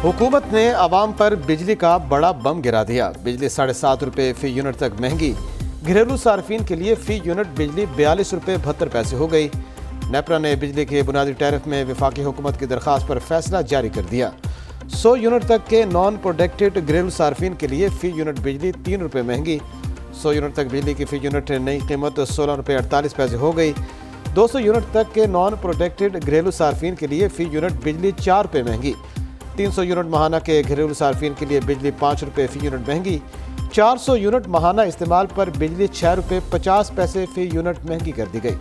हुकूमत ने आवाम पर बिजली का बड़ा बम गिरा दिया। बिजली 7.5 रुपये फी यूनिट तक महंगी। घरेलू सार्फिन के लिए फी यूनिट बिजली 42 रुपये 72 पैसे हो गई। नेपरा ने बिजली के बुनियादी टैरिफ में वफाकी हुकूमत की दरख्वास्त पर फैसला जारी कर दिया। 100 यूनिट तक के नॉन प्रोटेक्टेड घरेलू सार्फिन के लिए फी यूनिट बिजली 3 रुपये महंगी। 100 यूनिट तक बिजली की फी यूनिट नई कीमत 16 रुपये 48 पैसे हो गई। 200 यूनिट तक के नॉन प्रोटेक्टेड घरेलू सार्फिन के लिए फी यूनिट बिजली 4 रुपये महंगी। 300 यूनिट माहाना के घरेलू सार्फिन के लिए बिजली 5 रुपये फी यूनिट महंगी। 400 यूनिट माहाना इस्तेमाल पर बिजली 6 रुपये 50 पैसे फी यूनिट महंगी कर दी गई।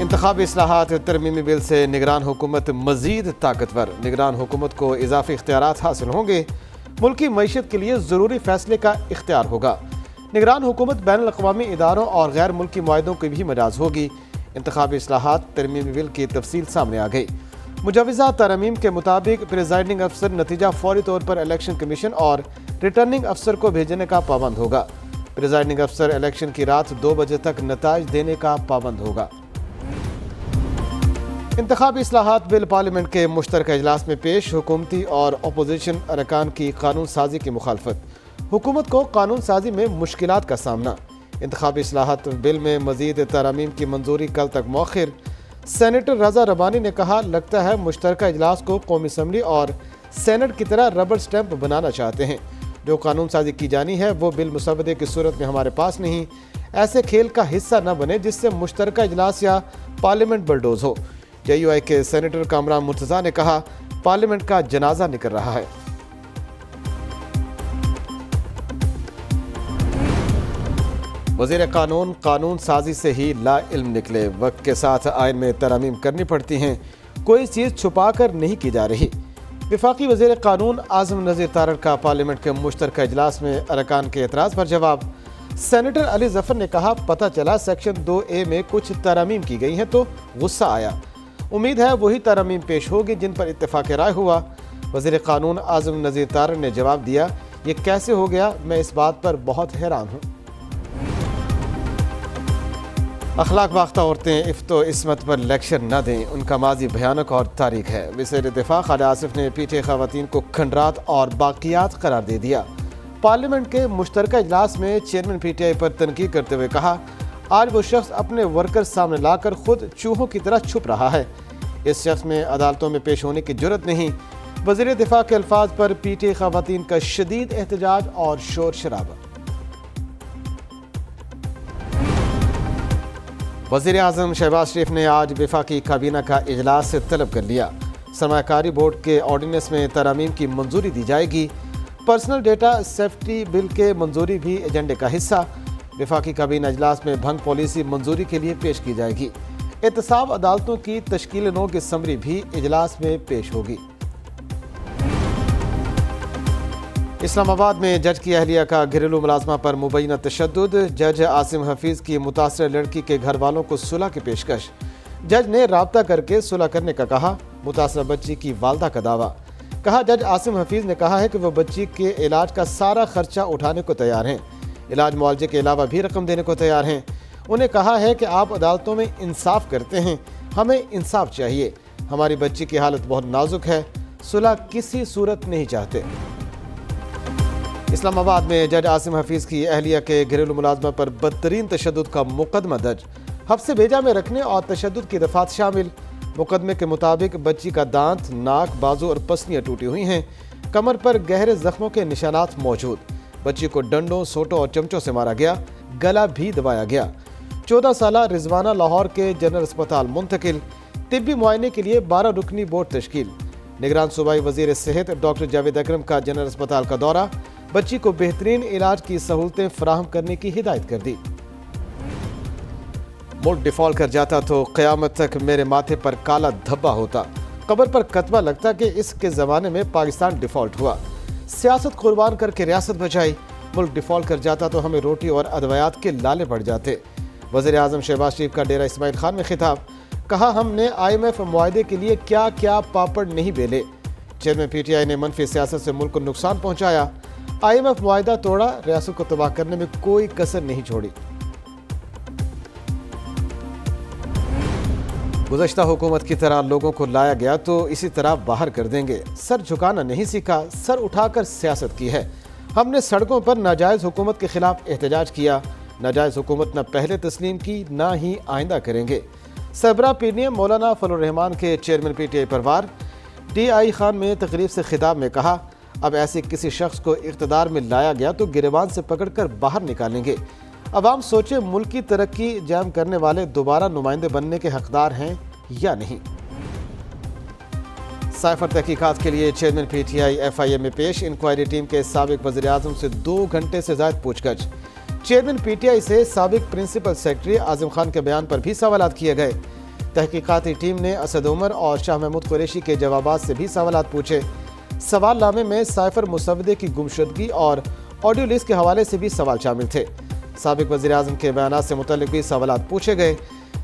इंतखाबी इस्लाहात तरमीमी बिल से निगरान हुकूमत मजीद ताकतवर। निगरान हुकूमत को इजाफी इख्तियारात हासिल होंगे। मुल्की मईशत के लिए ज़रूरी फैसले का इख्तियार होगा। निगरान हुकूमत बैनुल अक़वामी इदारों और गैर मुल्की मुआहिदों की भी मजाज होगी। इंतखाबी इस्लाहात तरमीमी बिल की तफसील सामने आ गई। मुजवज़ा तरमीम के मुताबिक प्रिजाइडिंग अफसर नतीजा फौरी तौर पर इलेक्शन कमीशन और रिटर्निंग अफसर को भेजने का पाबंद होगा। प्रिजाइडिंग अफसर इलेक्शन की रात 2 बजे तक नताइज देने का पाबंद होगा। इंतखाबी इस्लाहात बिल पार्लियामेंट के मुश्तरका इजलास में पेश। हुकूमती और अपोजिशन अरकान की कानून साजी की मुखालफत। हुकूमत को कानून साजी में मुश्किलात का सामना। इंतखाबी इस्लाहात बिल में मजीद तरामीम की मंजूरी कल तक मौखिर। सेनेटर रजा रबानी ने कहा, लगता है मुश्तरका इजलास को कौमी असम्बली और सेनेट की तरह रबर स्टैंप बनाना चाहते हैं। जो कानून साजी की जानी है वो बिल मुसवदे की सूरत में हमारे पास नहीं। ऐसे खेल का हिस्सा न बने जिससे मुश्तरका इजलास या पार्लियामेंट बलडोज हो। JUI के सेनेटर कामरान मुर्तज़ा ने कहा, पार्लियामेंट का जनाजा निकल रहा है। वज़ीर कानून साजी से ही ला इल्म निकले। वक्त के साथ आइन में तरामीम करनी पड़ती हैं, कोई चीज़ छुपा कर नहीं की जा रही। वफाकी वज़ीर कानून आज़म नज़ीर तारड़ का पार्लियामेंट के मुश्तरका इजलास में अरकान के एतराज़ पर जवाब। सेनेटर अली ज़फ़र ने कहा, पता चला सेक्शन 2A में कुछ तरामीम की गई हैं तो गुस्सा आया। उम्मीद है वही तरामीम पेश होगी जिन पर इत्तेफाक राय हुआ। वज़ीर कानून आज़म नज़ीर तारड़ ने जवाब दिया, ये कैसे हो गया, मैं इस बात पर बहुत हैरान हूँ। अखलाक बाख्ता औरतें इफ्तो इस्मत पर लेक्चर न दें, उनका माजी भयानक और तारीख है। वज़ीर दिफा खालिद आसिफ ने पीटीआई ख़वातीन को खंडरात और बाक़ियात करार दे दिया। पार्लियामेंट के मुश्तरका इजलास में चेयरमैन पीटीआई पर तनकीद करते हुए कहा, आज वो शख्स अपने वर्कर सामने लाकर खुद चूहों की तरह छुप रहा है। इस शख्स में अदालतों में पेश होने की जुर्रत नहीं। वज़ीर दिफा के अल्फाज पर पीटीआई ख़वातीन का शदीद एहतजाज और शोर शराबा। वज़ीर आज़म शहबाज शरीफ ने आज वफाकी काबीना का इजलास तलब कर लिया। सरमायाकारी बोर्ड के ऑर्डिनेंस में तरामीम की मंजूरी दी जाएगी। पर्सनल डेटा सेफ्टी बिल के मंजूरी भी एजेंडे का हिस्सा। वफाकी काबीना इजलास में भंग पॉलिसी मंजूरी के लिए पेश की जाएगी। एहतसाब अदालतों की तश्कील नौ की समरी भी इजलास में पेश होगी। इस्लामाबाद में जज की अहलिया का घरेलू मुलाजमा पर मुबैना तशद्दुद। जज आसिम हफीज़ की मुतासर लड़की के घर वालों को सुलह की पेशकश। जज ने राब्ता करके सुलह करने का कहा। मुतासर बच्ची की वालदा का दावा। कहा, जज आसिम हफीज़ ने कहा है कि वह बच्ची के इलाज का सारा खर्चा उठाने को तैयार हैं। इलाज मुआवजे के अलावा भी रकम देने को तैयार हैं। उन्हें कहा है कि आप अदालतों में इंसाफ करते हैं, हमें इंसाफ चाहिए। हमारी बच्ची की हालत बहुत नाजुक है, सुलह किसी सूरत नहीं चाहते। इस्लामाबाद में जज आसिम हफीज़ की अहलिया के घरेलू मुलाजमा पर बदतरीन तशद्दुद का मुकदमा दर्ज। हब्से भेजा में रखने और तशद्दुद की दफात शामिल। मुकदमे के मुताबिक बच्ची का दांत, नाक, बाजू और पसलियाँ टूटी हुई हैं। कमर पर गहरे जख्मों के निशानात मौजूद। बच्ची को डंडों, सोटों और चमचों से मारा गया। गला भी दबाया गया। 14 साला रिजवाना लाहौर के जनरल अस्पताल मुंतकिल। तिब्बी मुआयने के लिए 12 रुकनी बोर्ड तश्कील। निगरान सूबाई वजीर सेहत डॉक्टर जावेद अकरम का जनरल अस्पताल का दौरा। बच्ची को बेहतरीन इलाज की सहूलतें फराहम करने की हिदायत कर दी। मुल्क डिफॉल्ट कर जाता तो क़यामत तक मेरे माथे पर काला धब्बा होता। कब्र पर कतबा लगता कि इसके ज़माने में पाकिस्तान डिफॉल्ट हुआ। सियासत कुर्बान करके रियासत बचाई। मुल्क डिफॉल्ट कर जाता तो हमें रोटी और अदवायात के लाले पड़ जाते। वज़ीर आज़म शहबाज शरीफ का डेरा इस्माइल खान में खिताब। कहा, हमने IMF मुआहदे के लिए क्या क्या पापड़ नहीं बेले। चेयरमैन PTI ने मनफी सियासत से मुल्क को नुकसान पहुँचाया। IMF मुआहदा तोड़ा, रियासत को तबाह करने में कोई कसर नहीं छोड़ी। گزشتہ حکومت کی طرح لوگوں کو لایا گیا تو اسی طرح باہر کر دیں گے۔ سر جھکانا نہیں سیکھا، سر اٹھا کر سیاست کی ہے۔ ہم نے سڑکوں پر ناجائز حکومت کے خلاف احتجاج کیا۔ ناجائز حکومت نہ پہلے تسلیم کی، نہ ہی آئندہ کریں گے۔ سربراہ پی ڈی ایم مولانا فضل الرحمان کے چیئرمین پی ٹی آئی پروار ڈی آئی خان میں تقریب سے خطاب میں کہا، اب ایسے کسی شخص کو اقتدار میں لایا گیا تو گریبان سے پکڑ کر باہر نکالیں گے۔ عوام سوچے ملک کی ترقی جام کرنے والے دوبارہ نمائندے بننے کے حقدار ہیں یا نہیں۔ سائفر تحقیقات کے لیے chairman P T I F I A میں پیش، انکوائری ٹیم کے سابق وزیر اعظم سے 2 گھنٹے سے زائد پوچھ گچھ۔ چیئرمین پی ٹی آئی سے سابق پرنسپل سیکرٹری اعظم خان کے بیان پر بھی سوالات کیے گئے۔ تحقیقاتی ٹیم نے اسد عمر اور شاہ محمود قریشی کے جوابات سے بھی سوالات پوچھے۔ سوال نامے میں سائفر مسودے کی گمشدگی اور آڈیو لیک کے حوالے سے بھی سوال شامل تھے۔ سابق وزیر اعظم کے بیانات سے متعلق بھی سوالات پوچھے گئے۔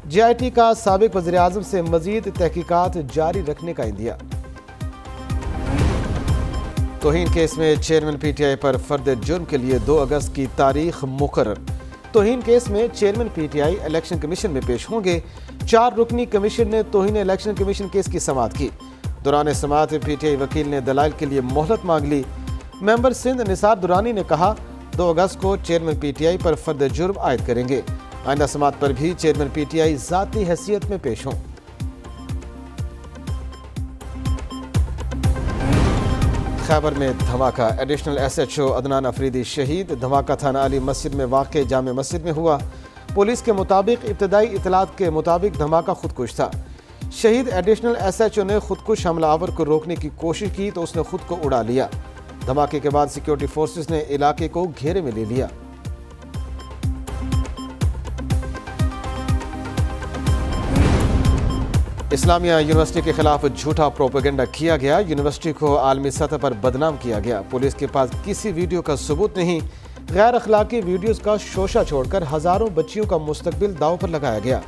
جے آئی ٹی کا سابق وزیر اعظم سے مزید تحقیقات جاری رکھنے کا عندیہ۔ توہین کیس میں چیئرمین پی ٹی آئی پر فرد جرم کے لیے 2 اگست کی تاریخ مقرر۔ توہین کیس میں chairman P T I election commission میں پیش ہوں گے۔ 4 رکنی کمیشن نے توہین الیکشن کمیشن کیس کی سماعت کی۔ دوران سماعت پی ٹی آئی وکیل نے دلائل کے لیے مہلت مانگ لی۔ ممبر سندھ نثار درانی نے کہا 2 اگست کو چیئرمین پی ٹی آئی پر فرد جرم عائد کریں گے۔ آئندہ سماعت پر بھی چیئرمین پی ٹی آئی ذاتی حیثیت میں پیش ہوں۔ خیبر میں دھماکہ، additional S H O Adnan Afridi شہید۔ دھماکہ تھانہ علی مسجد میں واقع جامع مسجد میں ہوا۔ پولیس کے مطابق ابتدائی اطلاعات کے مطابق دھماکہ خودکش تھا۔ شہید ایڈیشنل ایس ایچ او نے خودکش حملہ آور کو روکنے کی کوشش کی تو اس نے خود کو اڑا لیا۔ دھماکے کے بعد سیکیورٹی فورسز نے علاقے کو گھیرے میں لے لیا۔ اسلامیہ یونیورسٹی کے خلاف جھوٹا پروپیگنڈا کیا گیا۔ یونیورسٹی کو عالمی سطح پر بدنام کیا گیا۔ پولیس کے پاس کسی ویڈیو کا ثبوت نہیں۔ غیر اخلاقی ویڈیوز کا شوشہ چھوڑ کر ہزاروں بچیوں کا مستقبل داؤ پر لگایا گیا۔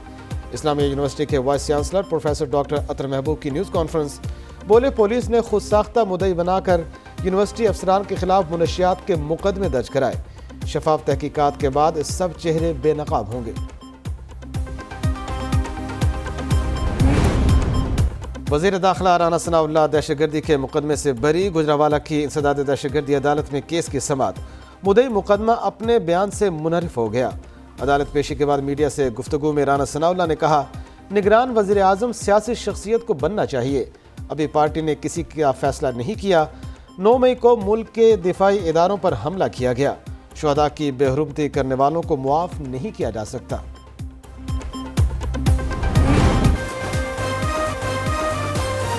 اسلامیہ یونیورسٹی کے وائس چانسلر پروفیسر ڈاکٹر اطہر محبوب کی نیوز کانفرنس، بولے پولیس نے خود ساختہ مدعی بنا کر یونیورسٹی افسران کے خلاف منشیات کے مقدمے درج کرائے۔ شفاف تحقیقات کے بعد سب چہرے بے نقاب ہوں گے۔ وزیر داخلہ رانا ثناء اللہ دہشت گردی کے مقدمے سے بری۔ گجرانوالہ کی انسداد دہشت گردی عدالت میں کیس کی سماعت۔ مدعی مقدمہ اپنے بیان سے منحرف ہو گیا۔ عدالت پیشی کے بعد میڈیا سے گفتگو میں رانا ثناء اللہ نے کہا، نگران وزیر اعظم سیاسی شخصیت کو بننا چاہیے۔ ابھی پارٹی نے کسی کا فیصلہ نہیں کیا۔ 9 مئی کو ملک کے دفاعی اداروں پر حملہ کیا گیا۔ شہداء کی بے حرمتی کرنے والوں کو معاف نہیں کیا جا سکتا۔